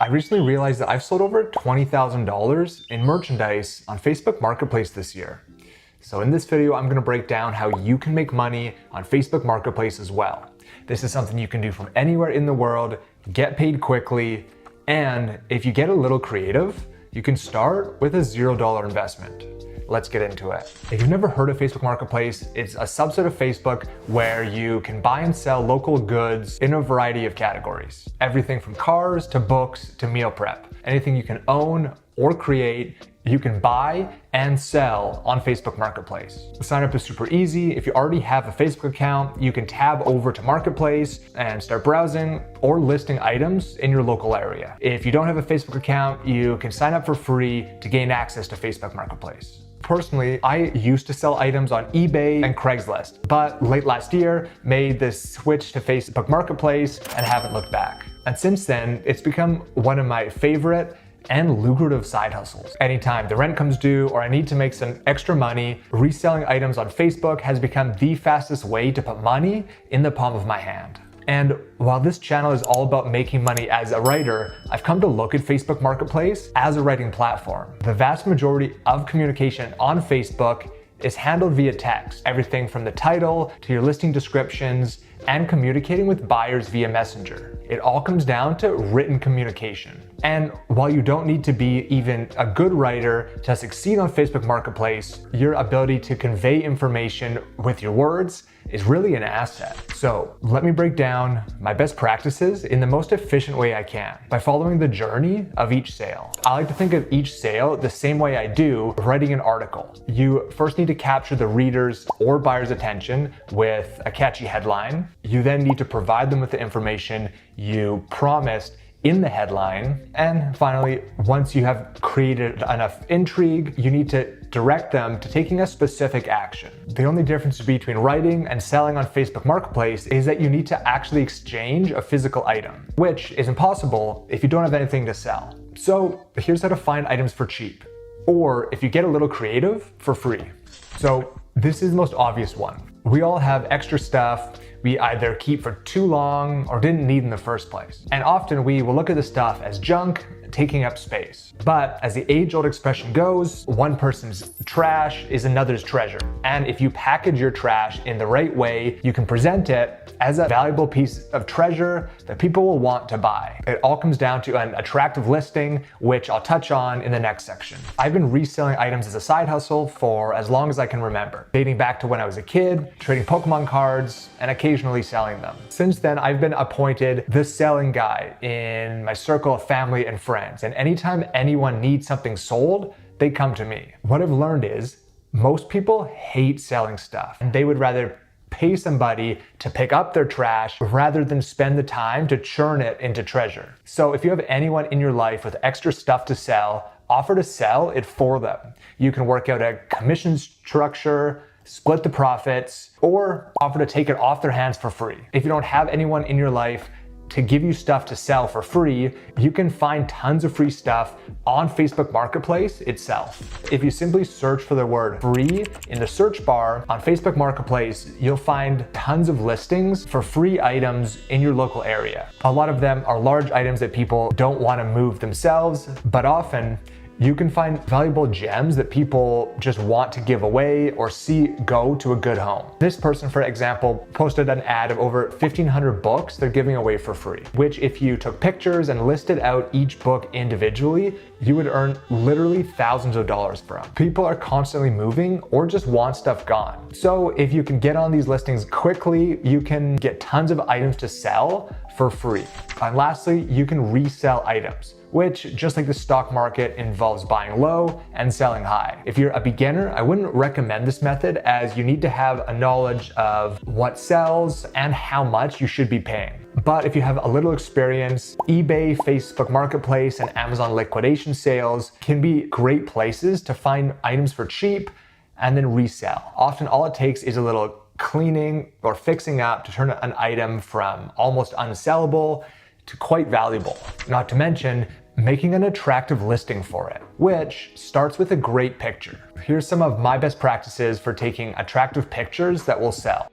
I recently realized that I've sold over $20,000 in merchandise on Facebook Marketplace this year. So in this video, I'm gonna break down how you can make money on Facebook Marketplace as well. This is something you can do from anywhere in the world, get paid quickly, and if you get a little creative, you can start with a $0 investment. Let's get into it. If you've never heard of Facebook Marketplace, it's a subset of Facebook where you can buy and sell local goods in a variety of categories. Everything from cars to books to meal prep. Anything you can own or create, you can buy and sell on Facebook Marketplace. The sign up is super easy. If you already have a Facebook account, you can tab over to Marketplace and start browsing or listing items in your local area. If you don't have a Facebook account, you can sign up for free to gain access to Facebook Marketplace. Personally, I used to sell items on eBay and Craigslist, but late last year made this switch to Facebook Marketplace and haven't looked back. And since then, it's become one of my favorite and lucrative side hustles. Anytime the rent comes due or I need to make some extra money, reselling items on Facebook has become the fastest way to put money in the palm of my hand. And while this channel is all about making money as a writer, I've come to look at Facebook Marketplace as a writing platform. The vast majority of communication on Facebook is handled via text, everything from the title to your listing descriptions and communicating with buyers via Messenger. It all comes down to written communication. And while you don't need to be even a good writer to succeed on Facebook Marketplace, your ability to convey information with your words is really an asset. So let me break down my best practices in the most efficient way I can by following the journey of each sale. I like to think of each sale the same way I do writing an article. You first need to capture the reader's or buyer's attention with a catchy headline. You then need to provide them with the information you promised in the headline. And finally, once you have created enough intrigue, you need to direct them to taking a specific action. The only difference between writing and selling on Facebook Marketplace is that you need to actually exchange a physical item, which is impossible if you don't have anything to sell. So here's how to find items for cheap, or if you get a little creative, for free. So this is the most obvious one. We all have extra stuff we either keep for too long or didn't need in the first place. And often we will look at the stuff as junk, taking up space. But as the age-old expression goes, one person's trash is another's treasure. And if you package your trash in the right way, you can present it as a valuable piece of treasure that people will want to buy. It all comes down to an attractive listing, which I'll touch on in the next section. I've been reselling items as a side hustle for as long as I can remember, dating back to when I was a kid, trading Pokemon cards, and occasionally selling them. Since then, I've been appointed the selling guy in my circle of family and friends. And anytime anyone needs something sold, they come to me. What I've learned is most people hate selling stuff, and they would rather pay somebody to pick up their trash rather than spend the time to churn it into treasure. So if you have anyone in your life with extra stuff to sell, offer to sell it for them. You can work out a commission structure, split the profits, or offer to take it off their hands for free. If you don't have anyone in your life to give you stuff to sell for free, you can find tons of free stuff on Facebook Marketplace itself. If you simply search for the word free in the search bar on Facebook Marketplace, you'll find tons of listings for free items in your local area. A lot of them are large items that people don't want to move themselves, but often you can find valuable gems that people just want to give away or see go to a good home. This person, for example, posted an ad of over 1,500 books they're giving away for free, which if you took pictures and listed out each book individually, you would earn literally thousands of dollars from. People are constantly moving or just want stuff gone. So if you can get on these listings quickly, you can get tons of items to sell for free. And lastly, you can resell items, which, just like the stock market, involves buying low and selling high. If you're a beginner, I wouldn't recommend this method, as you need to have a knowledge of what sells and how much you should be paying. But if you have a little experience, eBay, Facebook Marketplace, and Amazon liquidation sales can be great places to find items for cheap and then resell. Often all it takes is a little cleaning or fixing up to turn an item from almost unsellable to quite valuable. Not to mention making an attractive listing for it, which starts with a great picture. Here's some of my best practices for taking attractive pictures that will sell.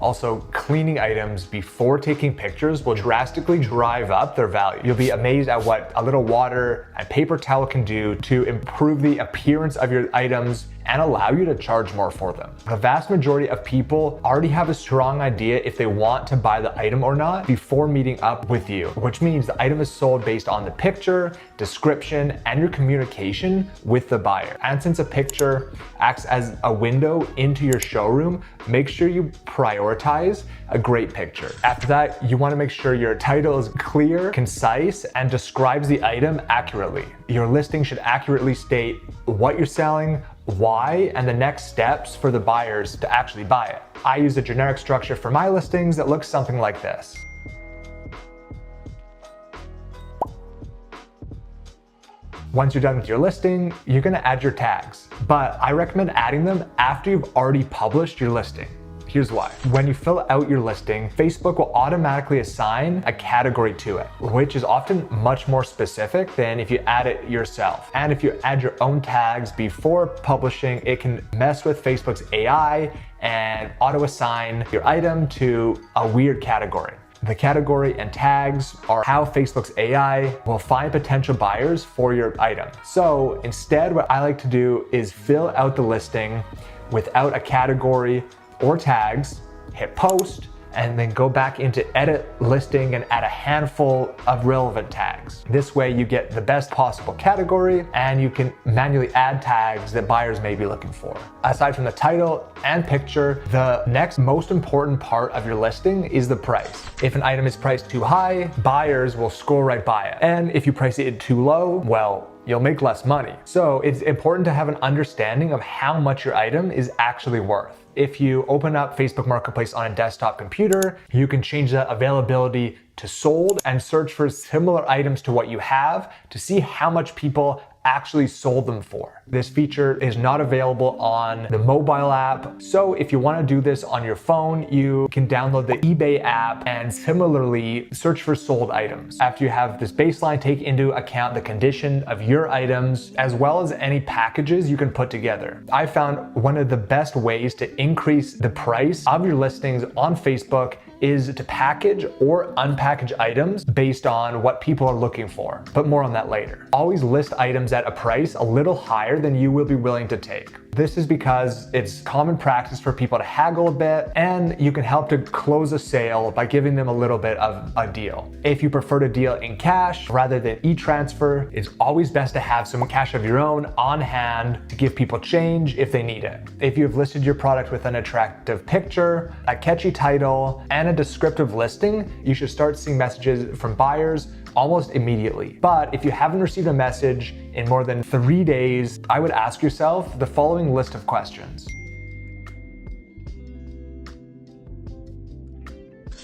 Also, cleaning items before taking pictures will drastically drive up their value. You'll be amazed at what a little water and paper towel can do to improve the appearance of your items and allow you to charge more for them. The vast majority of people already have a strong idea if they want to buy the item or not before meeting up with you, which means the item is sold based on the picture, description, and your communication with the buyer. And since a picture acts as a window into your showroom, make sure you prioritize a great picture. After that, you want to make sure your title is clear, concise, and describes the item accurately. Your listing should accurately state what you're selling, why, and the next steps for the buyers to actually buy it. I use a generic structure for my listings that looks something like this. Once you're done with your listing, you're gonna add your tags, but I recommend adding them after you've already published your listing. Here's why. When you fill out your listing, Facebook will automatically assign a category to it, which is often much more specific than if you add it yourself. And if you add your own tags before publishing, it can mess with Facebook's AI and auto-assign your item to a weird category. The category and tags are how Facebook's AI will find potential buyers for your item. So instead, what I like to do is fill out the listing without a category or tags, hit post, and then go back into edit listing and add a handful of relevant tags. This way you get the best possible category and you can manually add tags that buyers may be looking for. Aside from the title and picture, the next most important part of your listing is the price. If an item is priced too high, buyers will scroll right by it. And if you price it too low, well, you'll make less money. So it's important to have an understanding of how much your item is actually worth. If you open up Facebook Marketplace on a desktop computer, you can change the availability to sold and search for similar items to what you have to see how much people actually sold them for. This feature is not available on the mobile app. So if you want to do this on your phone, you can download the eBay app and similarly search for sold items. After you have this baseline, take into account the condition of your items as well as any packages you can put together. I found one of the best ways to increase the price of your listings on Facebook is to package or unpackage items based on what people are looking for, but more on that later. Always list items at a price a little higher than you will be willing to take. This is because it's common practice for people to haggle a bit, and you can help to close a sale by giving them a little bit of a deal. If you prefer to deal in cash rather than e-transfer, it's always best to have some cash of your own on hand to give people change if they need it. If you've listed your product with an attractive picture, a catchy title, and a descriptive listing, you should start seeing messages from buyers almost immediately. But if you haven't received a message in more than 3 days, I would ask yourself the following list of questions.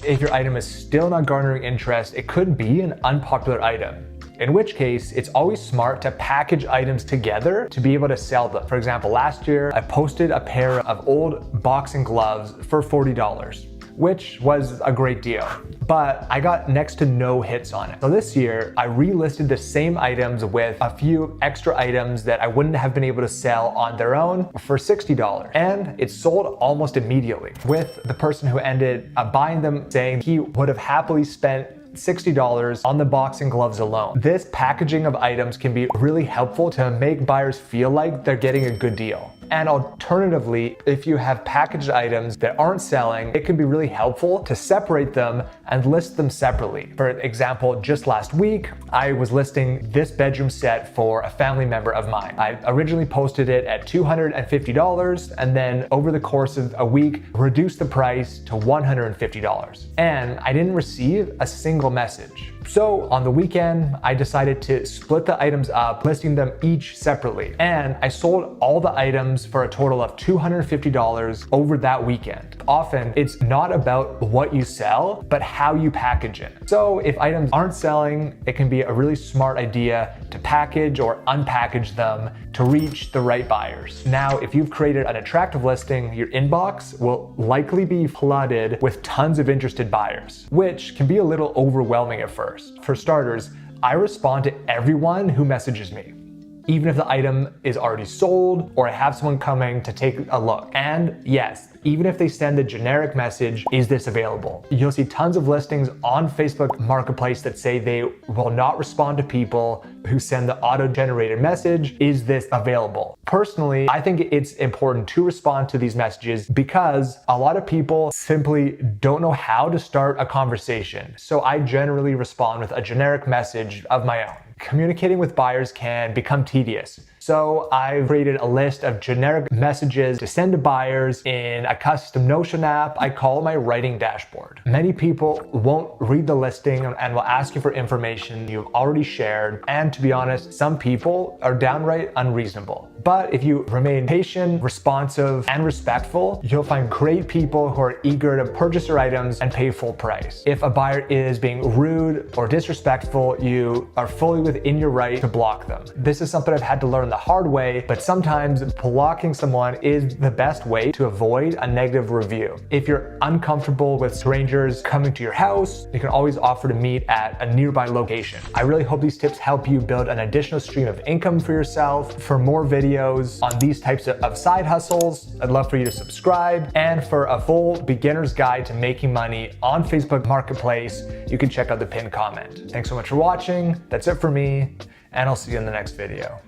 If your item is still not garnering interest, it could be an unpopular item. In which case, it's always smart to package items together to be able to sell them. For example, last year, I posted a pair of old boxing gloves for $40. Which was a great deal, but I got next to no hits on it. So this year, I relisted the same items with a few extra items that I wouldn't have been able to sell on their own for $60. And it sold almost immediately, with the person who ended up buying them saying he would have happily spent $60 on the boxing gloves alone. This packaging of items can be really helpful to make buyers feel like they're getting a good deal. And alternatively, if you have packaged items that aren't selling, it can be really helpful to separate them and list them separately. For example, just last week, I was listing this bedroom set for a family member of mine. I originally posted it at $250 and then over the course of a week, reduced the price to $150. And I didn't receive a single message. So on the weekend, I decided to split the items up, listing them each separately. And I sold all the items for a total of $250 over that weekend. Often, it's not about what you sell, but how you package it. So if items aren't selling, it can be a really smart idea to package or unpackage them to reach the right buyers. Now, if you've created an attractive listing, your inbox will likely be flooded with tons of interested buyers, which can be a little overwhelming at first. For starters, I respond to everyone who messages me, even if the item is already sold or I have someone coming to take a look. And yes, even if they send the generic message, is this available? You'll see tons of listings on Facebook Marketplace that say they will not respond to people who send the auto-generated message, is this available? Personally, I think it's important to respond to these messages because a lot of people simply don't know how to start a conversation. So I generally respond with a generic message of my own. Communicating with buyers can become tedious. So I've created a list of generic messages to send to buyers in a custom Notion app I call my writing dashboard. Many people won't read the listing and will ask you for information you've already shared. And to be honest, some people are downright unreasonable. But if you remain patient, responsive, and respectful, you'll find great people who are eager to purchase your items and pay full price. If a buyer is being rude or disrespectful, you are fully within your right to block them. This is something I've had to learn the hard way, but sometimes blocking someone is the best way to avoid a negative review. If you're uncomfortable with strangers coming to your house, you can always offer to meet at a nearby location. I really hope these tips help you build an additional stream of income for yourself. For more videos on these types of side hustles, I'd love for you to subscribe. And for a full beginner's guide to making money on Facebook Marketplace, you can check out the pinned comment. Thanks so much for watching. That's it for me, and I'll see you in the next video.